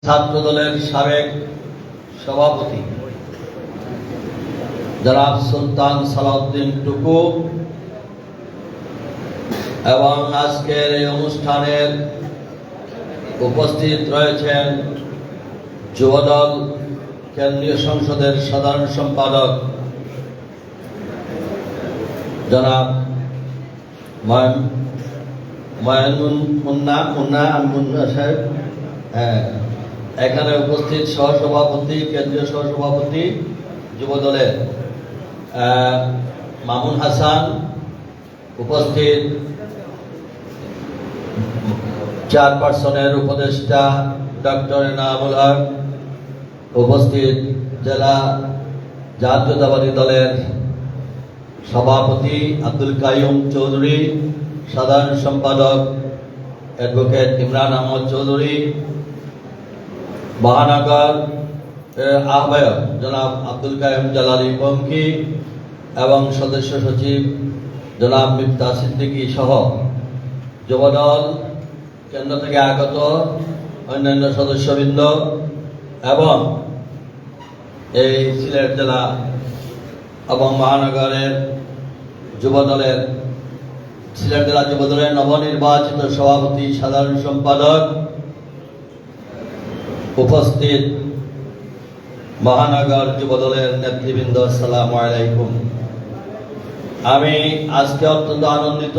ছাত্রদলের সাবেক সভাপতি জনাব সুলতান সালাউদ্দিন টুকু এবং আজকের এই অনুষ্ঠানের উপস্থিত রয়েছেন যুবদল কেন্দ্রীয় সংসদের সাধারণ সম্পাদক জনাব মুন্না সাহেব, এখানে উপস্থিত সহসভাপতি, কেন্দ্রীয় সহসভাপতি যুবদলের মামুন হাসান, উপস্থিত চেয়ারপারসনের উপদেষ্টা ডক্টর এনামুল হক, উপস্থিত জেলা জাতীয়তাবাদী দলের সভাপতি আব্দুল কাইয়ুম চৌধুরী, সাধারণ সম্পাদক অ্যাডভোকেট ইমরান আহমদ চৌধুরী, মহানগর আহ্বায়ক জনাব আব্দুল কাইয়ুম জালালী পঙ্কি এবং সদস্য সচিব জনাব মিফতা সিদ্দিকী সহ যুবদল কেন্দ্র থেকে আগত অন্যান্য সদস্যবৃন্দ এবং এই সিলেট জেলা এবং মহানগরের যুবদলের সিলেট জেলা যুবদলের নবনির্বাচিত সভাপতি, সাধারণ সম্পাদক, উপস্থিত মহানগর যুবদলের নেতৃবৃন্দ, আসসালামু আলাইকুম। আমি আজকে অত্যন্ত আনন্দিত,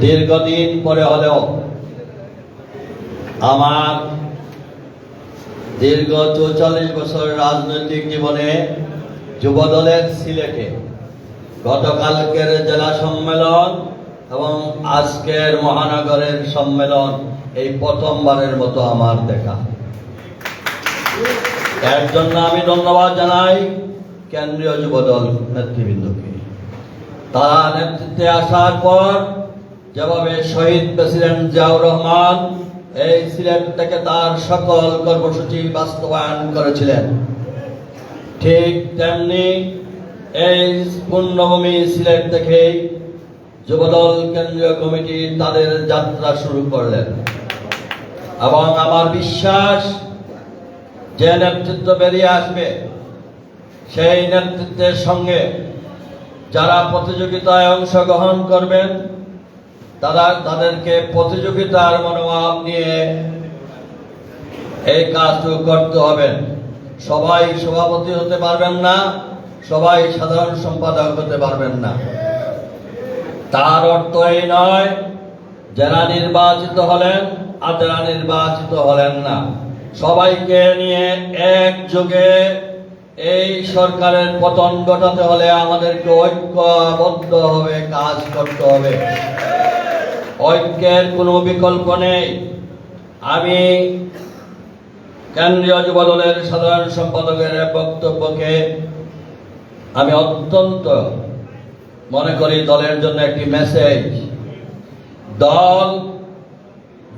দীর্ঘদিন পরে হলেও আমার দীর্ঘ ৪৪ বছর রাজনৈতিক জীবনে যুবদলের সিলেটে গতকালকের জেলা সম্মেলন এবং আজকের মহানগরের সম্মেলন এই প্রথমবারের মতো আমার দেখা। এর জন্য আমি ধন্যবাদ জানাই কেন্দ্রীয় যুবদল নেতৃবৃন্দকে। তারা নেতৃত্বে আসার পর যেভাবে শহীদ প্রেসিডেন্ট জিয়াউর রহমান এই সিলেট থেকে তার সকল কর্মসূচি বাস্তবায়ন করেছিলেন, ঠিক তেমনি এই পূর্ণভূমি সিলেট থেকেই যুবদল কেন্দ্রীয় কমিটি তাদের যাত্রা শুরু করলেন এবং আমার বিশ্বাস যে নেতৃত্ব বেরিয়ে আসবে সেই নেতৃত্বের সঙ্গে যারা প্রতিযোগিতায় অংশগ্রহণ করবেন তাদেরকে প্রতিযোগিতার মনোভাব নিয়ে এই কাজটুকু করতে হবে। সবাই সভাপতি হতে পারবেন না, সবাই সাধারণ সম্পাদক হতে পারবেন না। তার অর্থ এই নয় যারা নির্বাচিত হলেন আর যারা নির্বাচিত হলেন না, সবাইকে নিয়ে একযোগে এই সরকারের পতন ঘটাতে হলে আমাদেরকে ঐক্যবদ্ধভাবে কাজ করতে হবে। ঐক্যের কোনো বিকল্প নেই। আমি কেন্দ্রীয় যুবদলের সাধারণ সম্পাদকের বক্তব্যকে আমি অত্যন্ত মনে করি দলের জন্য একটি মেসেজ।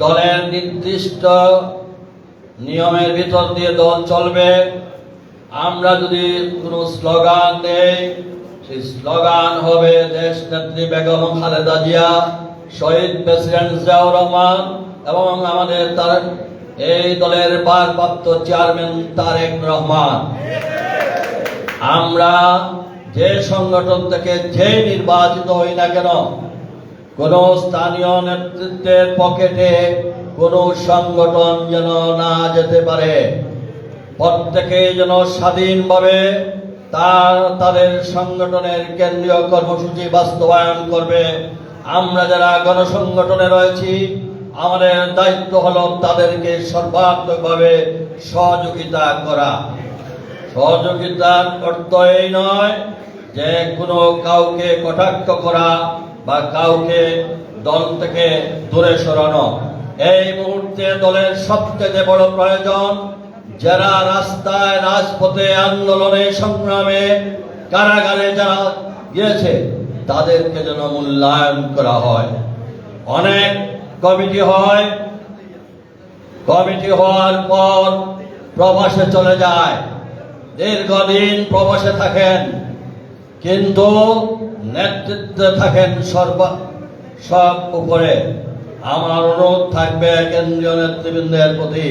দলের নির্দিষ্ট নিয়মের ভিতর দিয়ে দল চলবে। আমরা যদি কোনো স্লোগান দেই, সেই স্লোগান হবে দেশ নেত্রী বেগম খালেদা জিয়া, শহীদ প্রেসিডেন্ট জিয়াউর রহমান এবং আমাদের তার এই দলের ভারপ্রাপ্ত চেয়ারম্যান তারেক রহমান। আমরা যে সংগঠন থেকে যে নির্বাচিত হই না কেন, কোন স্থানীয় নেতৃত্বের পকেটে কোন সংগঠন যেন না যেতে পারে। প্রত্যেকে যেন স্বাধীনভাবে তাদের সংগঠনের কেন্দ্রীয় কর্মসূচি বাস্তবায়ন করবে। আমরা যারা গণসংগঠনে রয়েছি, আমাদের দায়িত্ব হলো তাদেরকে সর্বাত্মকভাবে সহযোগিতা করা। সহযোগিতার অর্থ এই নয় যে কোনো কাউকে কটাক্ষ করা বা কাউকে দল থেকে দূরে সরানো। এই মুহূর্তে দলের সবচেয়ে বড় প্রয়োজন যারা রাস্তায়, রাজপথে, আন্দোলনে, সংগ্রামে, কারাগারে যারা গিয়েছে তাদেরকে যেন মূল্যায়ন করা হয়। অনেক কমিটি হয়, কমিটি হওয়ার পর প্রবাসে চলে যায়, দীর্ঘদিন প্রবাসে থাকেন, কিন্তু নেতৃত্বে থাকেন সব উপরে। আমার অনুরোধ থাকবে কেন্দ্রীয় নেতৃবৃন্দের প্রতি,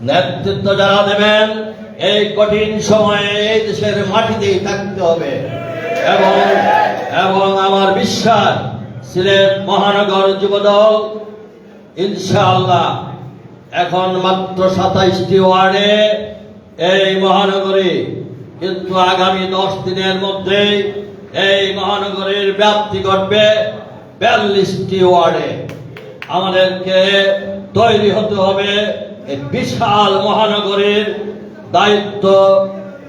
নেতৃত্ব যারা দেবেন এই কঠিন সময়ে এই দেশের মাটিতেই থাকতে হবে। এবং এবং আমার বিশ্বাস সিলেট মহানগর যুবদল ইনশাআল্লাহ এখন মাত্র 27টি ওয়ার্ডে এই মহানগরী, কিন্তু আগামী 10 দিনের মধ্যেই এই মহানগরীর ব্যাপ্তি ঘটবে 42টি ওয়ার্ডে। আমাদেরকে তৈরি হতে হবে এই বিশাল মহানগরীর দায়িত্ব।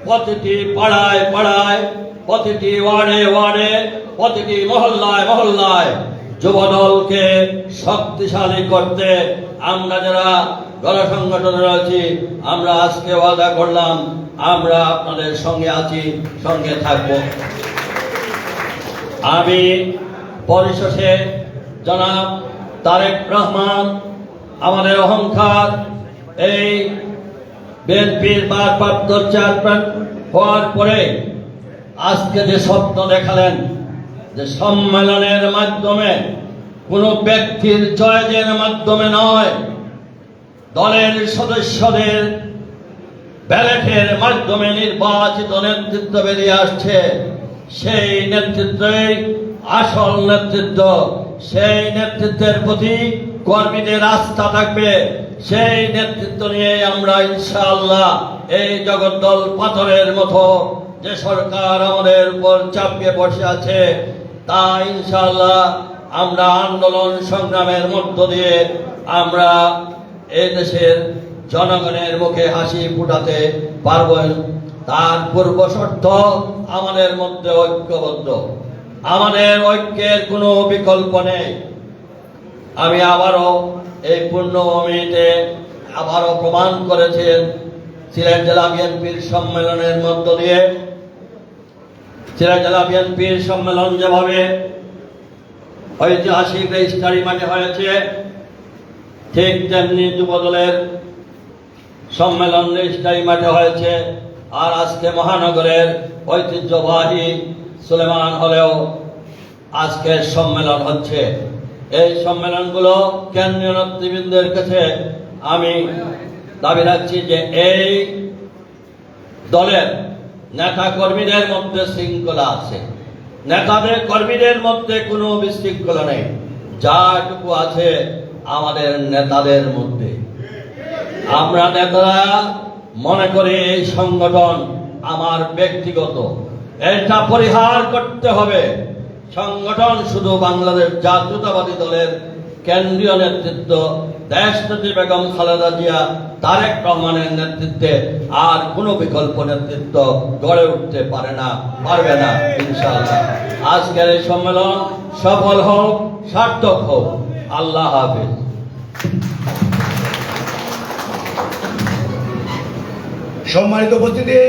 প্রতিটি পাড়ায় পাড়ায়, প্রতিটি ওয়ার্ডে ওয়ার্ডে, প্রতিটি মহল্লায় মহল্লায় যুবদলকে শক্তিশালী করতে আমরা যারা গণসংগঠনে রয়েছি, আমরা আজকে ওয়াদা করলাম আমরা আপনাদের সঙ্গে আছি, সঙ্গে থাকব। আমি পরিশেষে জনাব তারেক রহমান, আমাদের অহংকার, এই বিএনপির ভারপ্রাপ্ত চেয়ারম্যান হওয়ার পরে আজকে যে স্বপ্ন দেখালেন যে সম্মেলনের মাধ্যমে, কোনো ব্যক্তির জয়ের মাধ্যমে নয়, দলের সদস্যদের ব্যালটের মাধ্যমে নির্বাচিত নেতৃত্ব বেরিয়ে আসছে। সেই নেতৃত্বই আসল নেতৃত্ব। সেই নেতৃত্বের প্রতি কর্মীদের আস্থা থাকবে। সেই নেতৃত্ব নিয়ে আমরা ইনশাআল্লাহ এই জগদ্দল পাথরের মতো যে সরকার আমাদের উপর চাপিয়ে বসে আছে, তা ইনশাআল্লাহ আমরা আন্দোলন সংগ্রামের মধ্য দিয়ে আমরা এই দেশের জনগণের মুখে হাসি ফুটাতে পারব। তার পূর্ব শর্ত আমাদের মধ্যে ঐক্যবদ্ধ, আমাদের ঐক্যের কোনো বিকল্প নেই। আমি আবারও এই পূর্ণভূমিতে আবারও প্রমাণ করেছেন সিলেট জেলা বিএনপির সম্মেলনের মধ্য দিয়ে। সিলেট জেলা বিএনপির সম্মেলন যেভাবে ঐতিহাসিক রেজিস্ট্রারি মাঠে হয়েছে, ঠিক তেমনি যুবদলের সম্মেলন রেজিস্ট্রারি মাঠে হয়েছে। আর আজকে মহানগরের ঐতিহ্যবাহী সুলেমান হলেও আজকের সম্মেলন হচ্ছে। এই সম্মেলনগুলো কেন্দ্রীয় নেতৃবৃন্দের কাছে আমি দাবি রাখছি যে এই দলের নেতা কর্মীদের মধ্যে শৃঙ্খলা আছে, নেতাদের কর্মীদের মধ্যে কোনো বিশৃঙ্খলা নেই। যাটুকু আছে আমাদের নেতাদের মধ্যে। আমরা নেতারা মনে করি এই সংগঠন আমার ব্যক্তিগত, এটা পরিহার করতে হবে। সংগঠন শুধু বাংলাদেশ জাতীয়তাবাদী দলের কেন্দ্রীয় নেতৃত্ব দেশনেত্রী বেগম খালেদা জিয়া, তারেক রহমানের নেতৃত্বে আর কোনো বিকল্প নেতৃত্ব গড়ে উঠতে পারবে না ইনশাআল্লাহ। আজকের এই সম্মেলন সফল হোক, সার্থক হোক। আল্লাহ হাফেজ। সম্মানিত উপস্থিতি,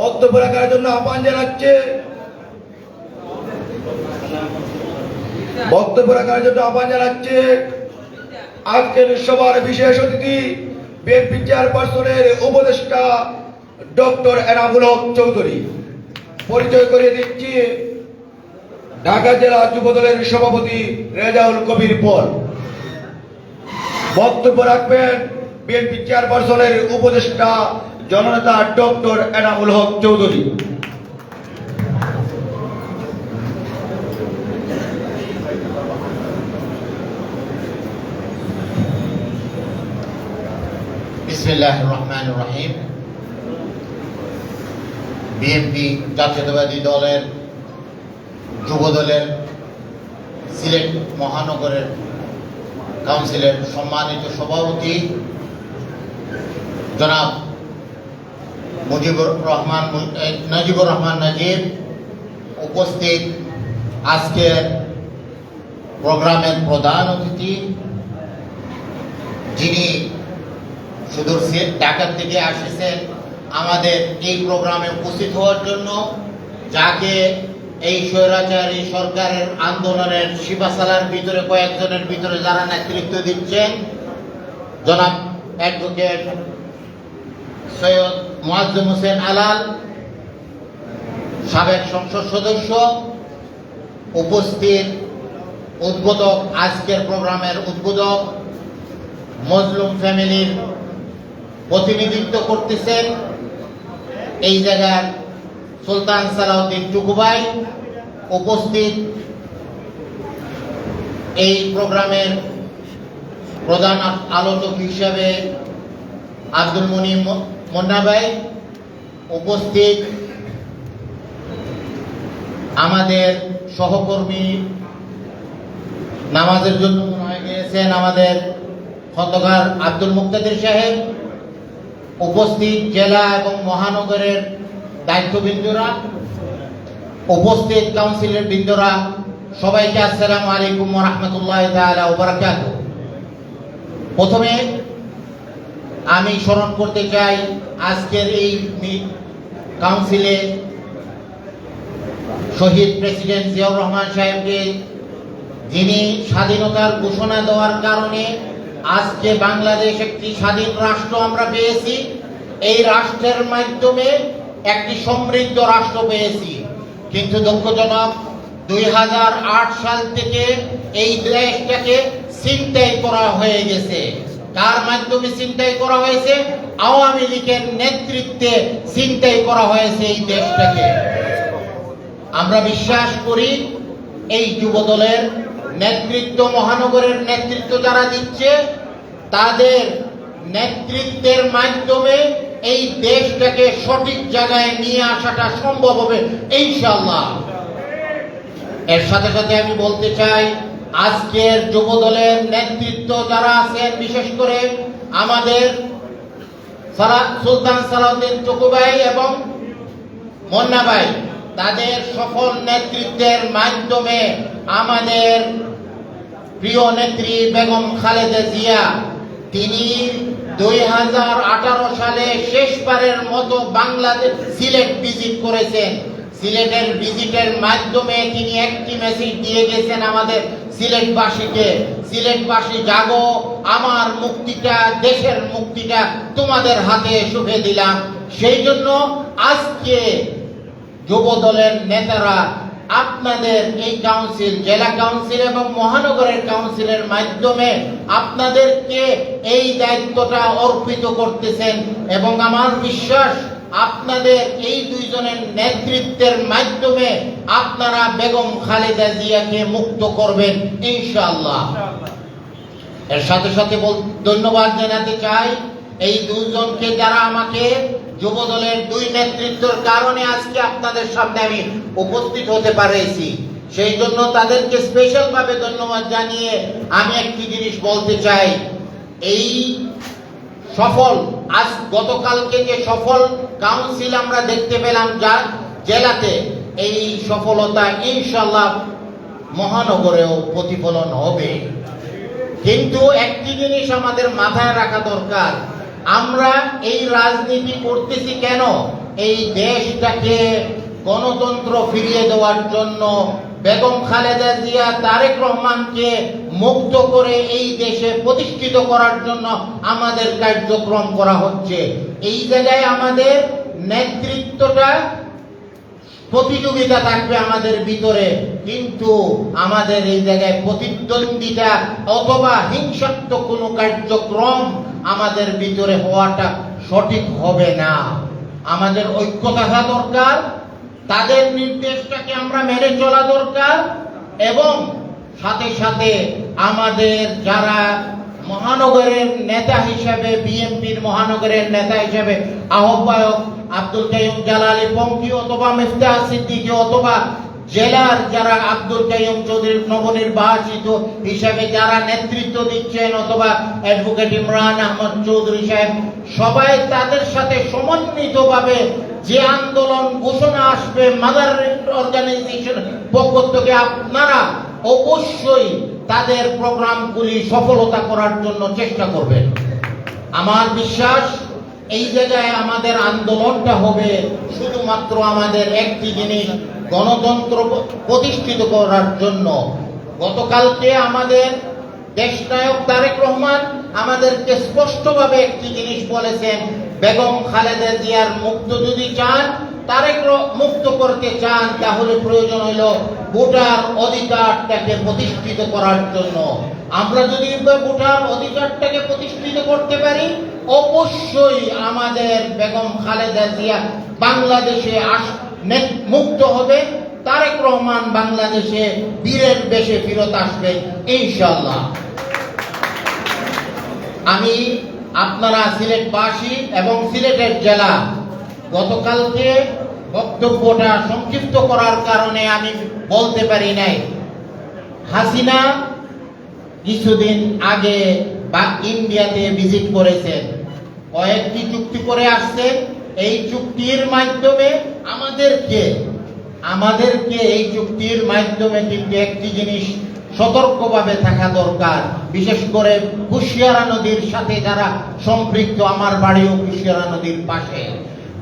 বক্তব্য রাখার জন্য আহ্বান জানাচ্ছে আজকের সভার বিশেষ অতিথি বিএনপি চেয়ারপারসনের উপদেষ্টা ডক্টর এনামুল হক চৌধুরী। পরিচয় করিয়ে দিচ্ছি ঢাকা জেলা যুবদলের সভাপতি রেজাউল কবির পল। বক্তব্য রাখবেন বিএনপি চেয়ারপারসনের উপদেষ্টা জননেতা ডক্টর এনামুল হক চৌধুরী। বিসমিল্লাহির রহমানির রহিম। বিএনপি জাতীয়তাবাদী দলের যুবদলের সিলেট মহানগরের কাউন্সিলের সম্মানিত সভাপতি জনাব নাজিবুর রহমান নাজিব, উপস্থিত আজকের প্রোগ্রামের প্রধান অতিথি, যিনি সুদূর ঢাকা থেকে আসছেন আমাদের এই প্রোগ্রামে উপস্থিত হওয়ার জন্য, যাকে এই স্বৈরাচারী সরকারের আন্দোলনের শিবাসালার ভিতরে কয়েকজনের ভিতরে যারা নেতৃত্ব দিচ্ছেন, জনাব অ্যাডভোকেট সৈয়দ মুআজ্জম হোসেন আলাল, সাবেক সংসদ সদস্য, উপস্থিত উদ্বোধক, আজকের প্রোগ্রামের উদ্বোধক মজলুম ফ্যামিলির প্রতিনিধিত্ব করতেছেন এই জায়গার সুলতান সালাউদ্দিন টুকু ভাই। উপস্থিত এই প্রোগ্রামের প্রধান আলোচক হিসেবে আব্দুল মনিম মুন্না ভাই। উপস্থিত আমাদের সহকর্মী, নামাজের জন্য মনে গিয়েছেন আমাদের খন্দকার আব্দুল মুক্তাদির সাহেব। উপস্থিত জেলা এবং মহানগরের দায়িত্ববৃন্দরা, উপস্থিত কাউন্সিলের বৃন্দরা, সবাইকে আসসালামু আলাইকুম ওয়া রাহমাতুল্লাহি তাআলা ওয়া বারাকাতুহু। প্রথমে আমি স্মরণ করতে চাই আজকের এই কাউন্সিলে শহীদ প্রেসিডেন্ট জিয়াউর রহমান সাহেবকে, যিনি স্বাধীনতার ঘোষণা দেওয়ার কারণে আজকে বাংলাদেশ একটি স্বাধীন রাষ্ট্র আমরা পেয়েছি। এই রাষ্ট্রের মাধ্যমে একটি সমৃদ্ধ রাষ্ট্র পেয়েছি। কিন্তু দুঃখজনক 2008 সাল থেকে এই দেশটাকে ছিনতাই করা হয়ে গেছে। কার মাধ্যমে ছিনতাই করা হয়েছে? আওয়ামী লীগের নেতৃত্বে ছিনতাই করা হয়েছে এই দেশটাকে। আমরা বিশ্বাস করি এই যুব দলের নেতৃত্ব, মহানগরের নেতৃত্ব যারা দিচ্ছে, তাদের নেতৃত্বের মাধ্যমে এই দেশটাকে সঠিক জায়গায় নিয়ে আসাটা সম্ভব হবে ইনশাআল্লাহ। এর সাথে সাথে আমি বলতে চাই, আজকের যুব দলের নেতৃত্ব যারা আছেন, বিশেষ করে আমাদের সুলতান সালাউদ্দিন টুকু ভাই এবং মুন্না ভাই, তাদের সফল নেতৃত্বের মাধ্যমে আমাদের প্রিয় নেত্রী বেগম খালেদা জিয়া, তিনি 2018 সালে শেষবারের মতো বাংলাদেশ সিলেট ভিজিট করেছেন। সিলেটের ভিজিটের মাধ্যমে তিনি একটি মেসেজ দিয়ে গেছেন আমাদের সিলেটবাসীকে, সিলেটবাসী জাগো, আমার মুক্তিটা, দেশের মুক্তিটা তোমাদের হাতে সুপে দিলাম। সেই জন্য আজকে যুব দলের নেতারা আপনাদের এই কাউন্সিল, জেলা কাউন্সিল এবং মহানগরের কাউন্সিলের মাধ্যমে আপনাদেরকে এই দায়িত্বটা অর্পিত করতেছেন এবং আমার বিশ্বাস আপনাদের এই দুইজনের নেতৃত্বের মাধ্যমে আপনারা বেগম খালেদা জিয়াকে মুক্ত করবেন ইনশাআল্লাহ। এর সাথে সাথে ধন্যবাদ জানাতে চাই এই দুজনকে, যারা আমাকে যুব দলের দুই নেতৃত্বের কারণে আজকে আপনাদের সামনে আমি উপস্থিত হতে পেরেছি। সেই জন্য তাদেরকে স্পেশাল ভাবে ধন্যবাদ জানিয়ে আমি একটি জিনিস বলতে চাই। এই সফল, আজ গতকালকে যে সফল কাউন্সিল আমরা দেখতে পেলাম যা জেলাতে, এই সফলতা ইনশাআল্লাহ মহানগরেও প্রতিফলন হবে। কিন্তু একটি জিনিস আমাদের মাথায় রাখা দরকার, আমরা এই রাজনীতি করতেছি কেন? এই দেশটাকে গণতন্ত্র ফিরিয়ে দেওয়ার জন্য, বেগম খালেদা জিয়া, তারেক রহমানকে মুক্ত করে এই দেশে প্রতিষ্ঠিত করার জন্য আমাদের কার্যক্রম করা হচ্ছে। এই জায়গায় আমাদের নেতৃত্বটা, প্রতিযোগিতা থাকবে আমাদের ভিতরে, কিন্তু আমাদের এই জায়গায় প্রতিদ্বন্দ্বিতা অথবা হিংসাত্মক কোনো কার্যক্রম আমাদের ভিতরে হওয়াটা সঠিক হবে না। আমাদের ঐক্য থাকা দরকার, তাদের নির্দেশটাকে আমরা মেনে চলা দরকার এবং সাথে সাথে আমাদের যারা মহানগরের নেতা হিসেবে, বিএনপির মহানগরের নেতা হিসেবে আহ্বায়ক আব্দুল কাইয়ুম জালালী পঙ্কি অথবা মিফতাহ সিদ্দিকী, অথবা জেলার যারা আব্দুল কাইয়ুম চৌধুরী নবনির্বাচিত হিসেবে যারা নেতৃত্ব দিচ্ছেন, অথবা অ্যাডভোকেট ইমরান আহমদ চৌধুরী সাহেব, সবাই তাদের সাথে সমন্বিতভাবে যে আন্দোলন ঘোষণা আসবে মাদার অর্গানাইজেশন পক্ষ থেকে, আপনারা অবশ্যই তাদের প্রোগ্রামগুলি সফলতা করার জন্য চেষ্টা করবেন। আমার বিশ্বাস এই জায়গায় আমাদের আন্দোলনটা হবে শুধুমাত্র আমাদের একটি জিনিস, গণতন্ত্র প্রতিষ্ঠিত করার জন্য। গতকালকে আমাদের দেশনায়ক তারেক রহমান আমাদেরকে স্পষ্টভাবে একটি জিনিস বলেছেন, বেগম খালেদা জিয়ার মুক্ত যদি চান তারেক মুক্ত করতে চান, তাহলে প্রয়োজন হলো ভোটার অধিকারটাকে প্রতিষ্ঠিত করার জন্য। আমরা যদি ভোটার অধিকারটাকে প্রতিষ্ঠিত করতে পারি, অবশ্যই আমাদের বেগম খালেদা জিয়া বাংলাদেশে মুক্ত হবে, তারেক রহমান বাংলাদেশে বীরের বেশে ফিরত আসবে ইনশাআল্লাহ। আমি আপনারা সিলেটবাসী এবং সিলেটের জেলা, গতকালকে বক্তব্যটা সংক্ষিপ্ত করার কারণে আমি বলতে পারি নাই। হাসিনা কিছুদিন আগে ইন্ডিয়াতে ভিজিট করেছেন, কয়েকটি চুক্তি করে আসছেন। এই চুক্তির মাধ্যমে আমাদেরকে এই চুক্তির মাধ্যমে কিন্তু একটি জিনিস সতর্কভাবে থাকা দরকার, বিশেষ করে কুশিয়ারা নদীর সাথে যারা সম্পৃক্ত, আমার বাড়িও কুশিয়ারা নদীর পাশে,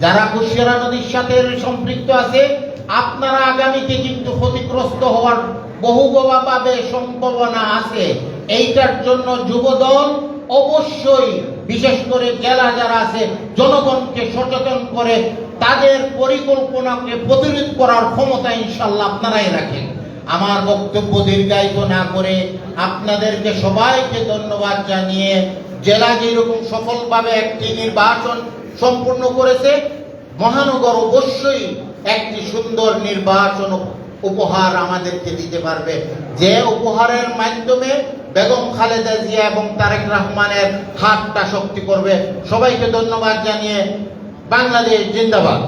যারা কুশিয়ারা নদীর সাথে সম্পৃক্ত আছে, আপনারা আগামীতে কিন্তু ক্ষতিগ্রস্ত হওয়ার বহুভাবে সম্ভাবনা আছে। এইটার জন্য যুবদল অবশ্যই, বিশেষ করে জেলা যারা আছে, জনগণকে সচেতন করে তাদের পরিকল্পনাকে প্রতিরোধ করার ক্ষমতা ইনশাল্লাহ আপনারাই রাখেন। আমার বক্তব্য দীর্ঘায়িত না করে আপনাদেরকে সবাইকে ধন্যবাদ জানিয়ে, জেলা যেরকম সফলভাবে একটি নির্বাচন সম্পূর্ণ করেছে, মহানগর অবশ্যই একটি সুন্দর নির্বাচন উপহার আমাদেরকে দিতে পারবে, যে উপহারের মাধ্যমে বেগম খালেদা জিয়া এবং তারেক রহমানের হাতটা শক্তি করবে। সবাইকে ধন্যবাদ জানিয়ে বাংলাদেশ জিন্দাবাদ।